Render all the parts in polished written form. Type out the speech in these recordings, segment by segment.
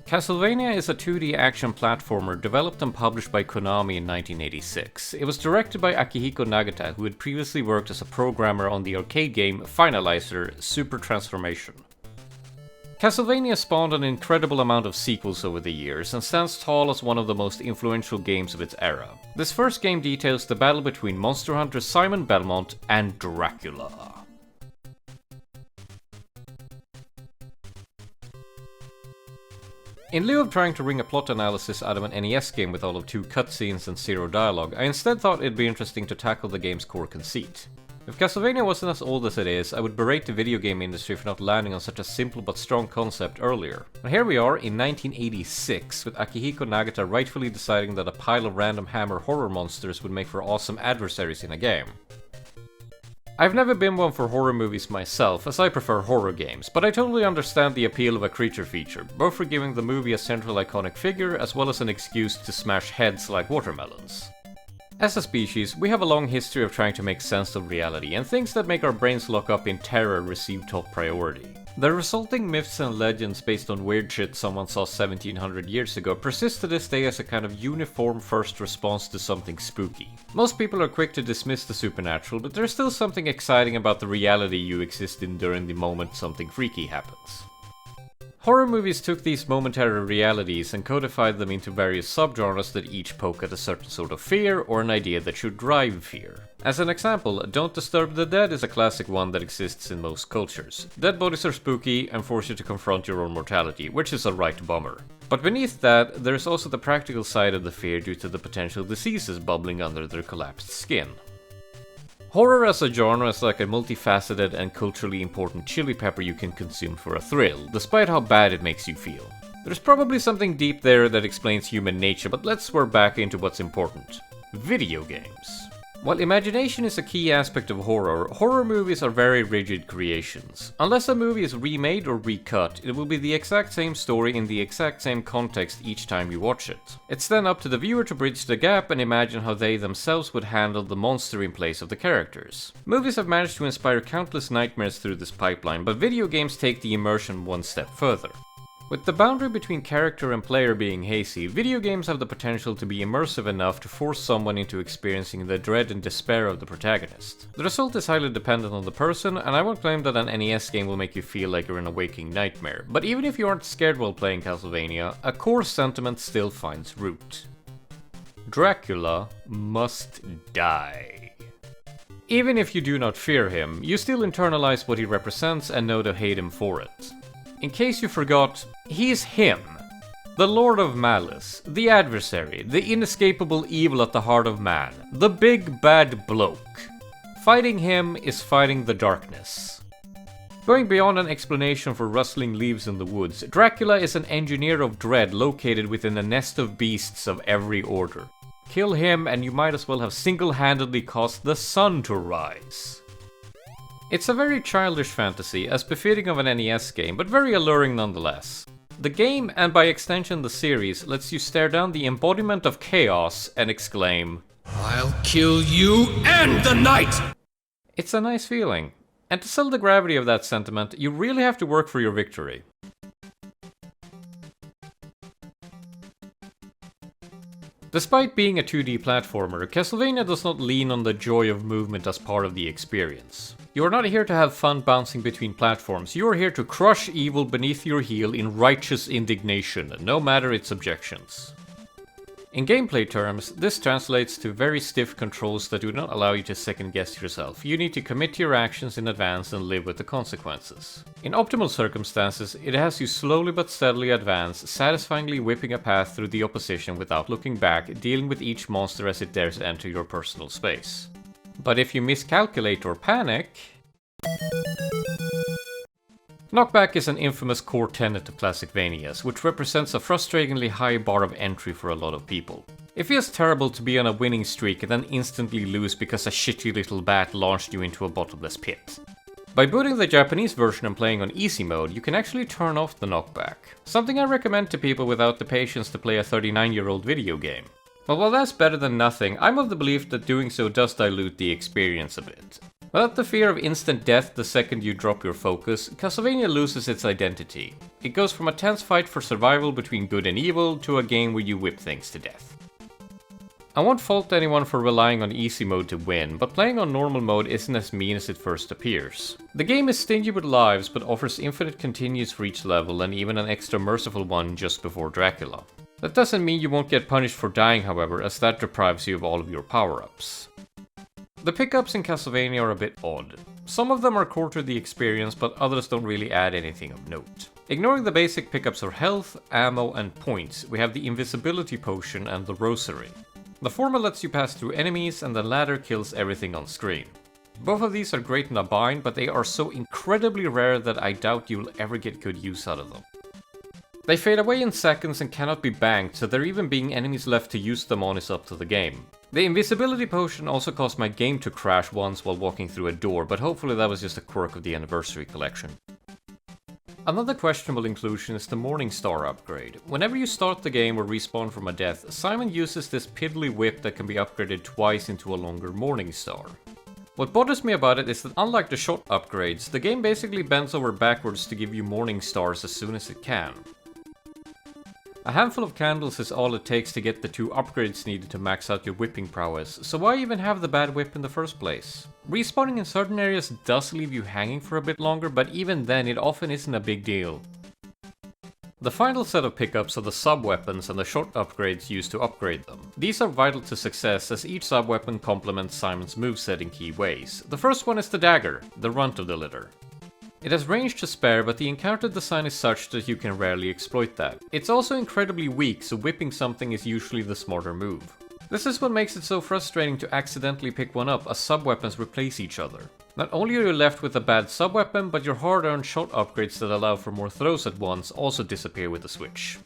Castlevania is a 2D action platformer developed and published by Konami in 1986. It was directed by Akihiko Nagata, who had previously worked as a programmer on the arcade game Finalizer Super Transformation. Castlevania spawned an incredible amount of sequels over the years and stands tall as one of the most influential games of its era. This first game details the battle between monster hunter Simon Belmont and Dracula. In lieu of trying to wring a plot analysis out of an NES game with all of 2 cutscenes and 0 dialogue, I instead thought it'd be interesting to tackle the game's core conceit. If Castlevania wasn't as old as it is, I would berate the video game industry for not landing on such a simple but strong concept earlier. And here we are in 1986, with Akihiko Nagata rightfully deciding that a pile of random hammer horror monsters would make for awesome adversaries in a game. I've never been one for horror movies myself, as I prefer horror games, but I totally understand the appeal of a creature feature, both for giving the movie a central iconic figure, as well as an excuse to smash heads like watermelons. As a species, we have a long history of trying to make sense of reality, and things that make our brains lock up in terror receive top priority. The resulting myths and legends based on weird shit someone saw 1700 years ago persist to this day as a kind of uniform first response to something spooky. Most people are quick to dismiss the supernatural, but there's still something exciting about the reality you exist in during the moment something freaky happens. Horror movies took these momentary realities and codified them into various subgenres that each poke at a certain sort of fear or an idea that should drive fear. As an example, Don't Disturb the Dead is a classic one that exists in most cultures. Dead bodies are spooky and force you to confront your own mortality, which is a right bummer. But beneath that, there's also the practical side of the fear due to the potential diseases bubbling under their collapsed skin. Horror as a genre is like a multifaceted and culturally important chili pepper you can consume for a thrill, despite how bad it makes you feel. There's probably something deep there that explains human nature, but let's swerve back into what's important. Video games. While imagination is a key aspect of horror, horror movies are very rigid creations. Unless a movie is remade or recut, it will be the exact same story in the exact same context each time you watch it. It's then up to the viewer to bridge the gap and imagine how they themselves would handle the monster in place of the characters. Movies have managed to inspire countless nightmares through this pipeline, but video games take the immersion one step further. With the boundary between character and player being hazy, video games have the potential to be immersive enough to force someone into experiencing the dread and despair of the protagonist. The result is highly dependent on the person, and I won't claim that an NES game will make you feel like you're in a waking nightmare, but even if you aren't scared while playing Castlevania, a core sentiment still finds root. Dracula must die. Even if you do not fear him, you still internalize what he represents and know to hate him for it. In case you forgot, he's him. The Lord of Malice, the adversary, the inescapable evil at the heart of man, the big bad bloke. Fighting him is fighting the darkness. Going beyond an explanation for rustling leaves in the woods, Dracula is an engineer of dread located within a nest of beasts of every order. Kill him and you might as well have single-handedly caused the sun to rise. It's a very childish fantasy, as befitting of an NES game, but very alluring nonetheless. The game, and by extension the series, lets you stare down the embodiment of chaos and exclaim, "I'll kill you and the knight!" It's a nice feeling. And to sell the gravity of that sentiment, you really have to work for your victory. Despite being a 2D platformer, Castlevania does not lean on the joy of movement as part of the experience. You are not here to have fun bouncing between platforms, you are here to crush evil beneath your heel in righteous indignation, no matter its objections. In gameplay terms, this translates to very stiff controls that do not allow you to second guess yourself. You need to commit to your actions in advance and live with the consequences. In optimal circumstances, it has you slowly but steadily advance, satisfyingly whipping a path through the opposition without looking back, dealing with each monster as it dares enter your personal space. But if you miscalculate or panic... Knockback is an infamous core tenet of Classicvanias, which represents a frustratingly high bar of entry for a lot of people. It feels terrible to be on a winning streak and then instantly lose because a shitty little bat launched you into a bottomless pit. By booting the Japanese version and playing on easy mode, you can actually turn off the knockback. Something I recommend to people without the patience to play a 39-year-old video game. But while that's better than nothing, I'm of the belief that doing so does dilute the experience a bit. Without the fear of instant death the second you drop your focus, Castlevania loses its identity. It goes from a tense fight for survival between good and evil to a game where you whip things to death. I won't fault anyone for relying on easy mode to win, but playing on normal mode isn't as mean as it first appears. The game is stingy with lives, but offers infinite continues for each level and even an extra merciful one just before Dracula. That doesn't mean you won't get punished for dying, however, as that deprives you of all of your power-ups. The pickups in Castlevania are a bit odd. Some of them are core to the experience, but others don't really add anything of note. Ignoring the basic pickups of health, ammo, and points, we have the invisibility potion and the rosary. The former lets you pass through enemies, and the latter kills everything on screen. Both of these are great in a bind, but they are so incredibly rare that I doubt you'll ever get good use out of them. They fade away in seconds and cannot be banked, so there even being enemies left to use them on is up to the game. The invisibility potion also caused my game to crash once while walking through a door, but hopefully that was just a quirk of the Anniversary Collection. Another questionable inclusion is the Morning Star upgrade. Whenever you start the game or respawn from a death, Simon uses this piddly whip that can be upgraded twice into a longer Morning Star. What bothers me about it is that unlike the shot upgrades, the game basically bends over backwards to give you Morning Stars as soon as it can. A handful of candles is all it takes to get the 2 upgrades needed to max out your whipping prowess, so why even have the bad whip in the first place? Respawning in certain areas does leave you hanging for a bit longer, but even then it often isn't a big deal. The final set of pickups are the sub-weapons and the short upgrades used to upgrade them. These are vital to success as each sub-weapon complements Simon's moveset in key ways. The first one is the dagger, the runt of the litter. It has range to spare, but the encounter design is such that you can rarely exploit that. It's also incredibly weak, so whipping something is usually the smarter move. This is what makes it so frustrating to accidentally pick one up, as sub-weapons replace each other. Not only are you left with a bad sub-weapon, but your hard-earned shot upgrades that allow for more throws at once also disappear with the switch.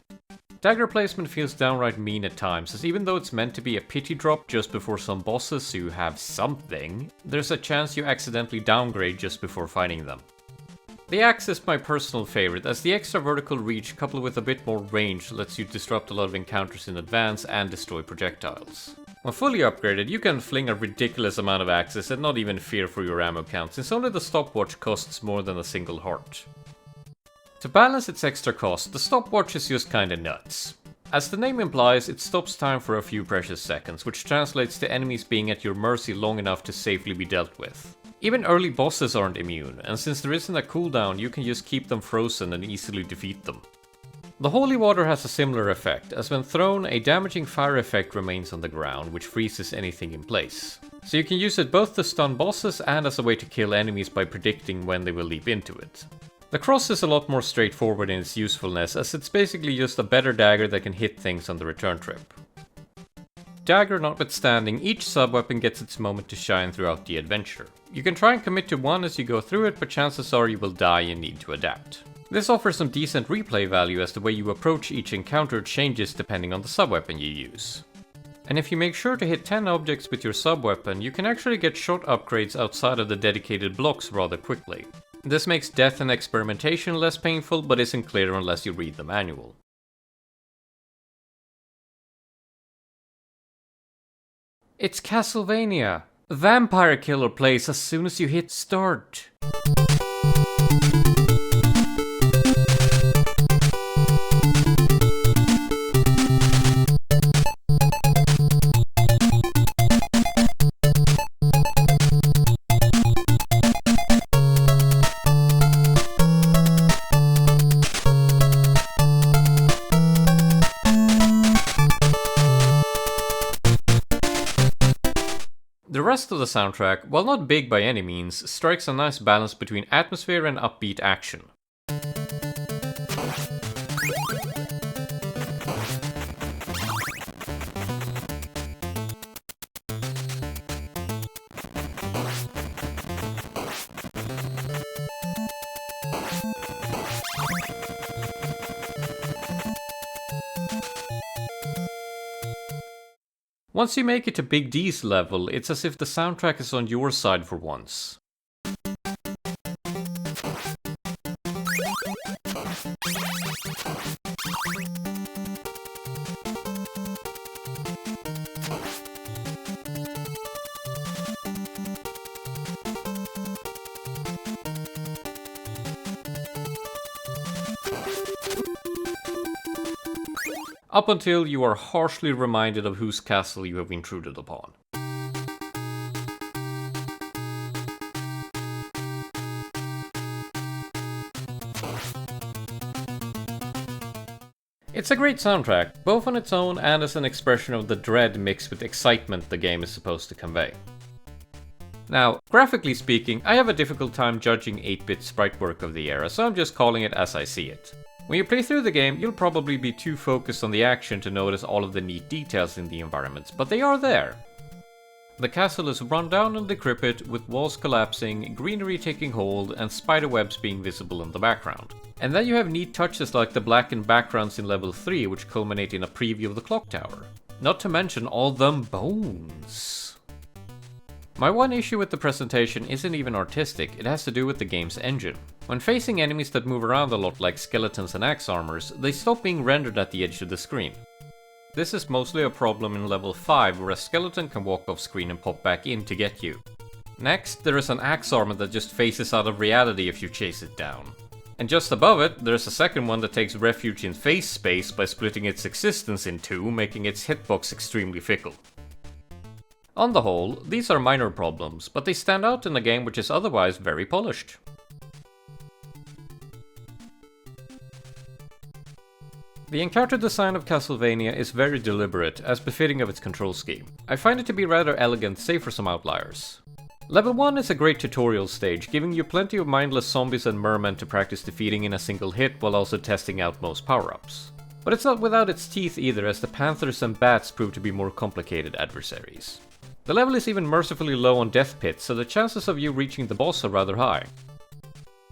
Dagger placement feels downright mean at times, as even though it's meant to be a pity drop just before some bosses so you have something, there's a chance you accidentally downgrade just before fighting them. The axe is my personal favorite, as the extra vertical reach coupled with a bit more range lets you disrupt a lot of encounters in advance and destroy projectiles. When fully upgraded, you can fling a ridiculous amount of axes and not even fear for your ammo count, since only the stopwatch costs more than a single heart. To balance its extra cost, the stopwatch is just kinda nuts. As the name implies, it stops time for a few precious seconds, which translates to enemies being at your mercy long enough to safely be dealt with. Even early bosses aren't immune, and since there isn't a cooldown, you can just keep them frozen and easily defeat them. The holy water has a similar effect, as when thrown, a damaging fire effect remains on the ground, which freezes anything in place. So you can use it both to stun bosses and as a way to kill enemies by predicting when they will leap into it. The cross is a lot more straightforward in its usefulness, as it's basically just a better dagger that can hit things on the return trip. Dagger notwithstanding, each sub-weapon gets its moment to shine throughout the adventure. You can try and commit to one as you go through it, but chances are you will die and need to adapt. This offers some decent replay value as the way you approach each encounter changes depending on the sub-weapon you use. And if you make sure to hit 10 objects with your sub-weapon, you can actually get short upgrades outside of the dedicated blocks rather quickly. This makes death and experimentation less painful, but isn't clear unless you read the manual. It's Castlevania! Vampire Killer plays as soon as you hit start. The rest of the soundtrack, while not big by any means, strikes a nice balance between atmosphere and upbeat action. Once you make it to Big D's level, it's as if the soundtrack is on your side for once. up until you are harshly reminded of whose castle you have intruded upon. It's a great soundtrack, both on its own and as an expression of the dread mixed with excitement the game is supposed to convey. Now, graphically speaking, I have a difficult time judging 8-bit sprite work of the era, so I'm just calling it as I see it. When you play through the game, you'll probably be too focused on the action to notice all of the neat details in the environments, but they are there. The castle is run down and decrepit, with walls collapsing, greenery taking hold, and spiderwebs being visible in the background. And then you have neat touches like the blackened backgrounds in level 3, which culminate in a preview of the clock tower. Not to mention all them bones. My one issue with the presentation isn't even artistic, it has to do with the game's engine. When facing enemies that move around a lot like skeletons and axe armors, they stop being rendered at the edge of the screen. This is mostly a problem in level 5, where a skeleton can walk off screen and pop back in to get you. Next, there is an axe armor that just phases out of reality if you chase it down. And just above it, there's a second one that takes refuge in face space by splitting its existence in two, making its hitbox extremely fickle. On the whole, these are minor problems, but they stand out in a game which is otherwise very polished. The encounter design of Castlevania is very deliberate, as befitting of its control scheme. I find it to be rather elegant, save for some outliers. Level 1 is a great tutorial stage, giving you plenty of mindless zombies and mermen to practice defeating in a single hit while also testing out most power-ups. But it's not without its teeth either, as the panthers and bats prove to be more complicated adversaries. The level is even mercifully low on death pits, so the chances of you reaching the boss are rather high.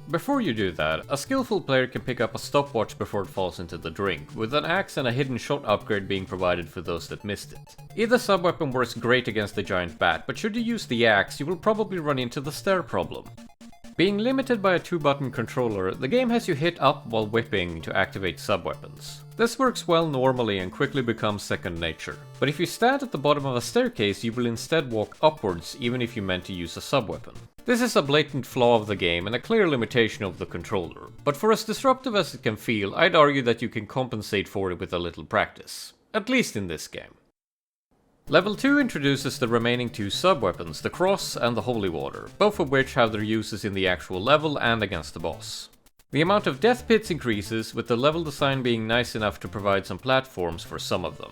Before you do that, a skillful player can pick up a stopwatch before it falls into the drink, with an axe and a hidden shot upgrade being provided for those that missed it. Either subweapon works great against the giant bat, but should you use the axe, you will probably run into the stare problem. Being limited by a 2-button controller, the game has you hit up while whipping to activate subweapons. This works well normally and quickly becomes second nature, but if you stand at the bottom of a staircase, you will instead walk upwards even if you meant to use a subweapon. This is a blatant flaw of the game and a clear limitation of the controller, but for as disruptive as it can feel, I'd argue that you can compensate for it with a little practice. At least in this game. Level 2 introduces the remaining 2 sub-weapons, the Cross and the Holy Water, both of which have their uses in the actual level and against the boss. The amount of death pits increases, with the level design being nice enough to provide some platforms for some of them.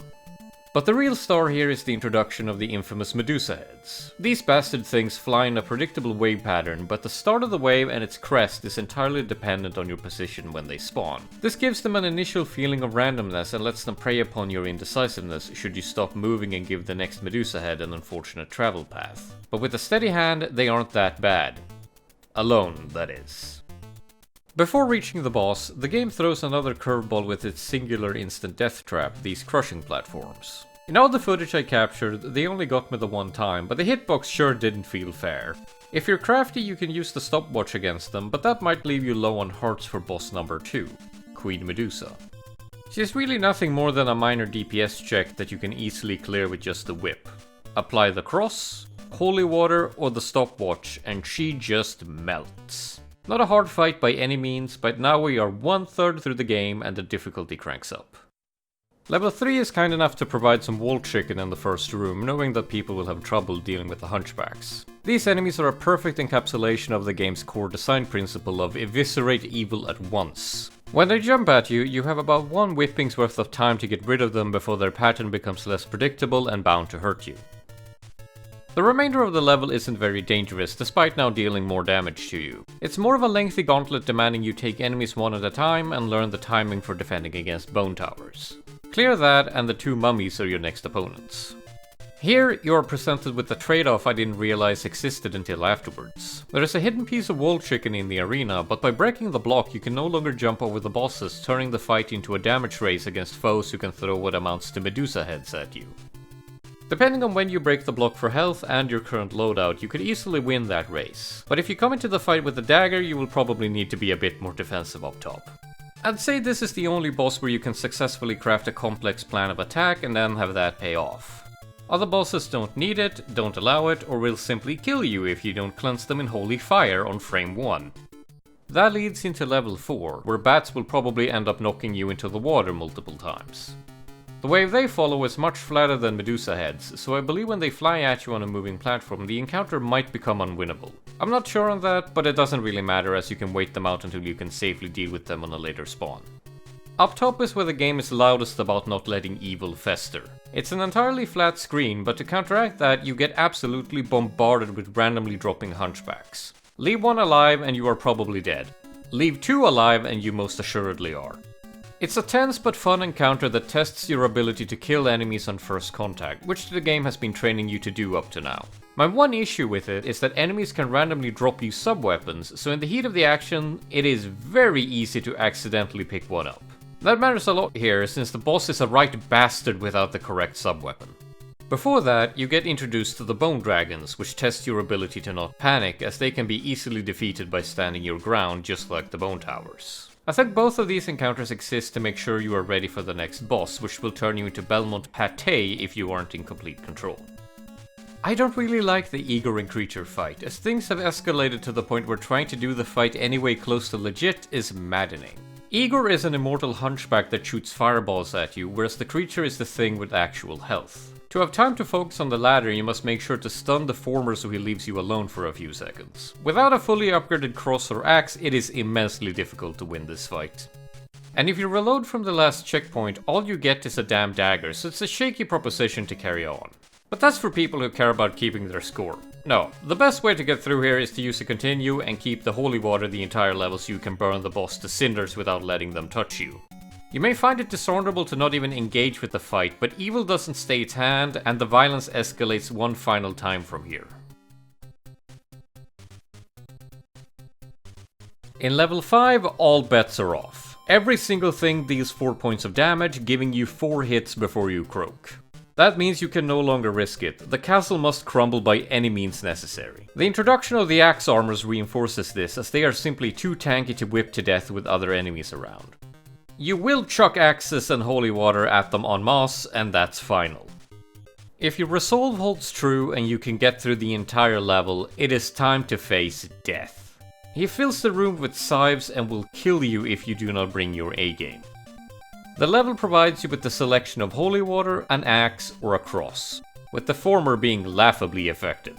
But the real star here is the introduction of the infamous Medusa heads. These bastard things fly in a predictable wave pattern, but the start of the wave and its crest is entirely dependent on your position when they spawn. This gives them an initial feeling of randomness and lets them prey upon your indecisiveness should you stop moving and give the next Medusa head an unfortunate travel path. But with a steady hand, they aren't that bad. Alone, that is. Before reaching the boss, the game throws another curveball with its singular instant death trap, these crushing platforms. In all the footage I captured, they only got me the one time, but the hitbox sure didn't feel fair. If you're crafty, you can use the stopwatch against them, but that might leave you low on hearts for boss number 2, Queen Medusa. She's really nothing more than a minor DPS check that you can easily clear with just the whip. Apply the Cross, Holy Water, or the stopwatch, and she just melts. Not a hard fight by any means, but now we are 1/3 through the game and the difficulty cranks up. Level 3 is kind enough to provide some wall chicken in the first room, knowing that people will have trouble dealing with the hunchbacks. These enemies are a perfect encapsulation of the game's core design principle of eviscerate evil at once. When they jump at you, you have about one whipping's worth of time to get rid of them before their pattern becomes less predictable and bound to hurt you. The remainder of the level isn't very dangerous, despite now dealing more damage to you. It's more of a lengthy gauntlet demanding you take enemies one at a time and learn the timing for defending against bone towers. Clear that and the 2 mummies are your next opponents. Here, you are presented with a trade-off I didn't realize existed until afterwards. There is a hidden piece of wall chicken in the arena, but by breaking the block you can no longer jump over the bosses, turning the fight into a damage race against foes who can throw what amounts to Medusa heads at you. Depending on when you break the block for health and your current loadout, you could easily win that race. But if you come into the fight with a dagger, you will probably need to be a bit more defensive up top. I'd say this is the only boss where you can successfully craft a complex plan of attack and then have that pay off. Other bosses don't need it, don't allow it, or will simply kill you if you don't cleanse them in holy fire on frame 1. That leads into level 4, where bats will probably end up knocking you into the water multiple times. The wave they follow is much flatter than Medusa heads, so I believe when they fly at you on a moving platform, the encounter might become unwinnable. I'm not sure on that, but it doesn't really matter as you can wait them out until you can safely deal with them on a later spawn. Up top is where the game is loudest about not letting evil fester. It's an entirely flat screen, but to counteract that, you get absolutely bombarded with randomly dropping hunchbacks. Leave one alive and you are probably dead. Leave two alive and you most assuredly are. It's a tense but fun encounter that tests your ability to kill enemies on first contact, which the game has been training you to do up to now. My one issue with it is that enemies can randomly drop you sub-weapons, so in the heat of the action, it is very easy to accidentally pick one up. That matters a lot here, since the boss is a right bastard without the correct sub-weapon. Before that, you get introduced to the Bone Dragons, which test your ability to not panic, as they can be easily defeated by standing your ground, just like the Bone Towers. I think both of these encounters exist to make sure you are ready for the next boss, which will turn you into Belmont Pate if you aren't in complete control. I don't really like the Igor and Creature fight, as things have escalated to the point where trying to do the fight anyway close to legit is maddening. Igor is an immortal hunchback that shoots fireballs at you, whereas the Creature is the thing with actual health. To have time to focus on the latter, you must make sure to stun the former so he leaves you alone for a few seconds. Without a fully upgraded cross or axe, it is immensely difficult to win this fight. And if you reload from the last checkpoint, all you get is a damn dagger, so it's a shaky proposition to carry on. But that's for people who care about keeping their score. No, the best way to get through here is to use a continue and keep the holy water the entire level so you can burn the boss to cinders without letting them touch you. You may find it dishonorable to not even engage with the fight, but evil doesn't stay its hand, and the violence escalates one final time from here. In level 5, all bets are off. Every single thing deals 4 points of damage, giving you 4 hits before you croak. That means you can no longer risk it. The castle must crumble by any means necessary. The introduction of the axe armors reinforces this, as they are simply too tanky to whip to death with other enemies around. You will chuck axes and holy water at them en masse, and that's final. If your resolve holds true and you can get through the entire level, it is time to face death. He fills the room with scythes and will kill you if you do not bring your A-game. The level provides you with the selection of holy water, an axe, or a cross, with the former being laughably effective.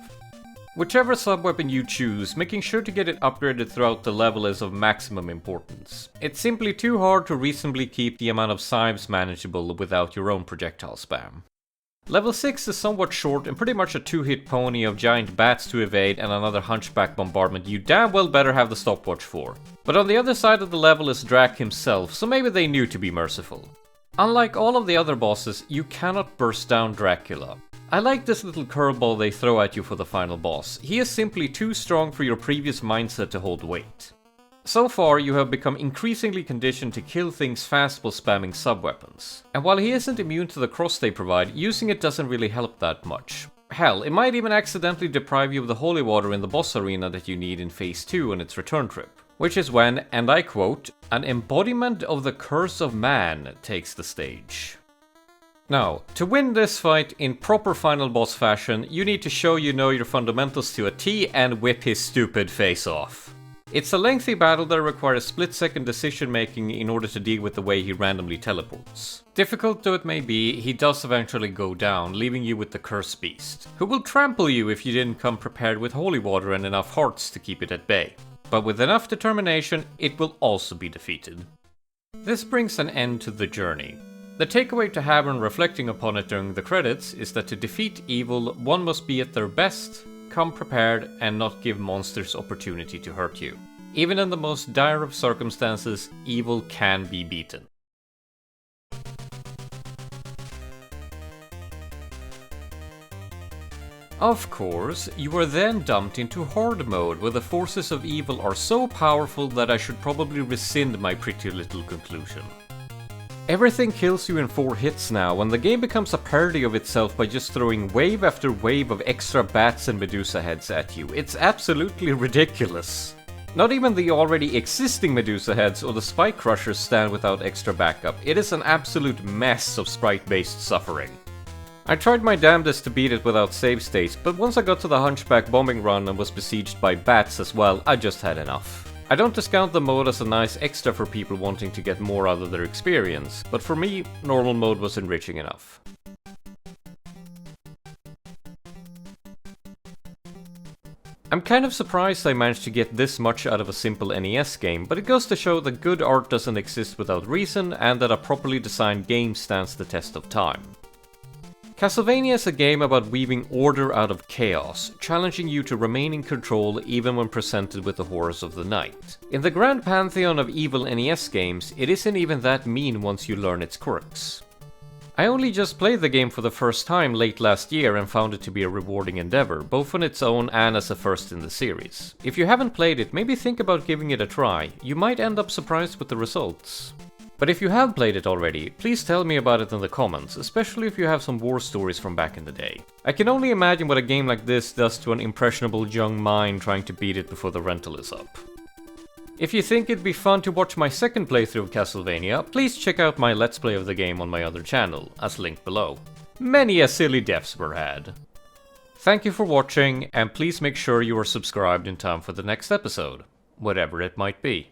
Whichever sub-weapon you choose, making sure to get it upgraded throughout the level is of maximum importance. It's simply too hard to reasonably keep the amount of scythes manageable without your own projectile spam. Level 6 is somewhat short and pretty much a 2-hit pony of giant bats to evade and another hunchback bombardment you damn well better have the stopwatch for. But on the other side of the level is Drac himself, so maybe they knew to be merciful. Unlike all of the other bosses, you cannot burst down Dracula. I like this little curveball they throw at you for the final boss. He is simply too strong for your previous mindset to hold weight. So far, you have become increasingly conditioned to kill things fast while spamming sub-weapons. And while he isn't immune to the cross they provide, using it doesn't really help that much. Hell, it might even accidentally deprive you of the holy water in the boss arena that you need in Phase 2 on its return trip. Which is when, and I quote, an embodiment of the curse of man takes the stage. Now, to win this fight in proper final boss fashion, you need to show you know your fundamentals to a T and whip his stupid face off. It's a lengthy battle that requires split-second decision making in order to deal with the way he randomly teleports. Difficult though it may be, he does eventually go down, leaving you with the Curse Beast, who will trample you if you didn't come prepared with holy water and enough hearts to keep it at bay. But with enough determination, it will also be defeated. This brings an end to the journey. The takeaway to have when reflecting upon it during the credits is that to defeat evil, one must be at their best, come prepared, and not give monsters opportunity to hurt you. Even in the most dire of circumstances, evil can be beaten. Of course, you are then dumped into Horde mode, where the forces of evil are so powerful that I should probably rescind my pretty little conclusion. Everything kills you in 4 hits now, and the game becomes a parody of itself by just throwing wave after wave of extra bats and Medusa heads at you. It's absolutely ridiculous. Not even the already existing Medusa heads or the Spike Crushers stand without extra backup. It is an absolute mess of sprite-based suffering. I tried my damnedest to beat it without save states, but once I got to the Hunchback bombing run and was besieged by bats as well, I just had enough. I don't discount the mode as a nice extra for people wanting to get more out of their experience, but for me, normal mode was enriching enough. I'm kind of surprised I managed to get this much out of a simple NES game, but it goes to show that good art doesn't exist without reason, and that a properly designed game stands the test of time. Castlevania is a game about weaving order out of chaos, challenging you to remain in control even when presented with the horrors of the night. In the grand pantheon of evil NES games, it isn't even that mean once you learn its quirks. I only just played the game for the first time late last year and found it to be a rewarding endeavor, both on its own and as a first in the series. If you haven't played it, maybe think about giving it a try. You might end up surprised with the results. But if you have played it already, please tell me about it in the comments, especially if you have some war stories from back in the day. I can only imagine what a game like this does to an impressionable young mind trying to beat it before the rental is up. If you think it'd be fun to watch my second playthrough of Castlevania, please check out my Let's Play of the game on my other channel, as linked below. Many a silly deaths were had. Thank you for watching, and please make sure you are subscribed in time for the next episode, whatever it might be.